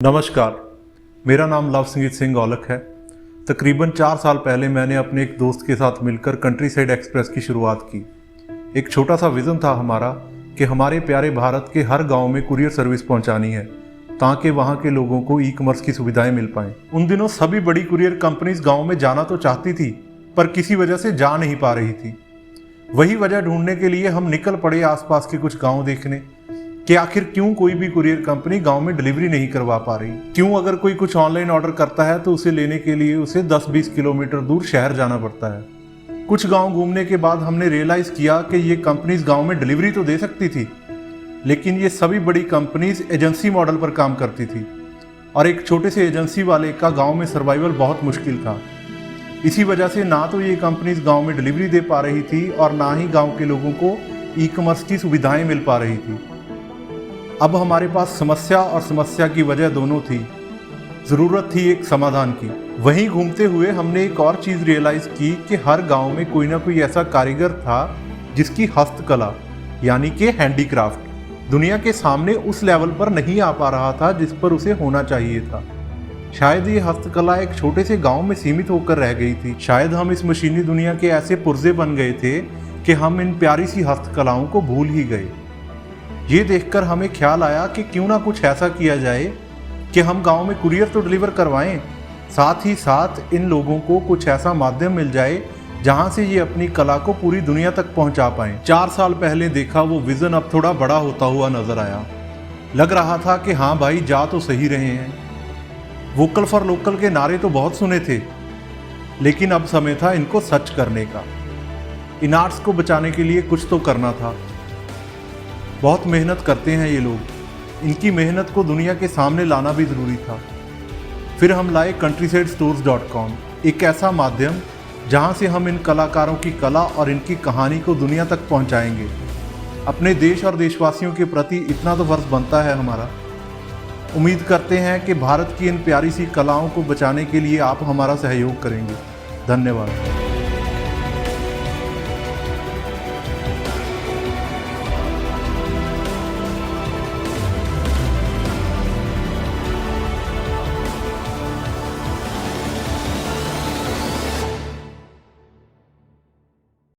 नमस्कार, मेरा नाम लवसंगीत सिंह औलख है। तकरीबन 4 साल पहले मैंने अपने एक दोस्त के साथ मिलकर कंट्री साइड एक्सप्रेस की शुरुआत की। एक छोटा सा विज़न था हमारा कि हमारे प्यारे भारत के हर गांव में कुरियर सर्विस पहुंचानी है ताकि वहां के लोगों को ई कॉमर्स की सुविधाएं मिल पाएं। उन दिनों सभी बड़ी कुरियर कंपनीज गाँव में जाना तो चाहती थी पर किसी वजह से जा नहीं पा रही थी। वही वजह ढूंढने के लिए हम निकल पड़े आसपास के कुछ गाँव देखने कि आखिर क्यों कोई भी कुरियर कंपनी गांव में डिलीवरी नहीं करवा पा रही। क्यों अगर कोई कुछ ऑनलाइन ऑर्डर करता है तो उसे लेने के लिए उसे 10-20 किलोमीटर दूर शहर जाना पड़ता है। कुछ गांव घूमने के बाद हमने रियलाइज किया कि ये कंपनीज गांव में डिलीवरी तो दे सकती थी, लेकिन ये सभी बड़ी कंपनीज एजेंसी मॉडल पर काम करती थी और एक छोटे से एजेंसी वाले का गाँव में सर्वाइवल बहुत मुश्किल था। इसी वजह से ना तो ये कंपनीज गाँव में डिलीवरी दे पा रही थी और ना ही गाँव के लोगों को ई कॉमर्स की सुविधाएं मिल पा रही थी। अब हमारे पास समस्या और समस्या की वजह दोनों थी। ज़रूरत थी एक समाधान की। वहीं घूमते हुए हमने एक और चीज़ रियलाइज़ की कि हर गांव में कोई ना कोई ऐसा कारीगर था जिसकी हस्तकला यानी कि हैंडीक्राफ्ट दुनिया के सामने उस लेवल पर नहीं आ पा रहा था जिस पर उसे होना चाहिए था। शायद ये हस्तकला एक छोटे से गाँव में सीमित होकर रह गई थी। शायद हम इस मशीनी दुनिया के ऐसे पुर्जे बन गए थे कि हम इन प्यारी सी हस्तकलाओं को भूल ही गए। ये देखकर हमें ख्याल आया कि क्यों ना कुछ ऐसा किया जाए कि हम गांव में कुरियर तो डिलीवर करवाएं, साथ ही साथ इन लोगों को कुछ ऐसा माध्यम मिल जाए जहां से ये अपनी कला को पूरी दुनिया तक पहुंचा पाएं। 4 साल पहले देखा वो विज़न अब थोड़ा बड़ा होता हुआ नजर आया। लग रहा था कि हाँ भाई, जा तो सही रहे हैं। वोकल फॉर लोकल के नारे तो बहुत सुने थे, लेकिन अब समय था इनको सच करने का। इन आर्ट्स को बचाने के लिए कुछ तो करना था। बहुत मेहनत करते हैं ये लोग, इनकी मेहनत को दुनिया के सामने लाना भी ज़रूरी था। फिर हम लाए countrysidestores.com, एक ऐसा माध्यम जहां से हम इन कलाकारों की कला और इनकी कहानी को दुनिया तक पहुंचाएंगे। अपने देश और देशवासियों के प्रति इतना तो फर्ज बनता है हमारा। उम्मीद करते हैं कि भारत की इन प्यारी सी कलाओं को बचाने के लिए आप हमारा सहयोग करेंगे। धन्यवाद।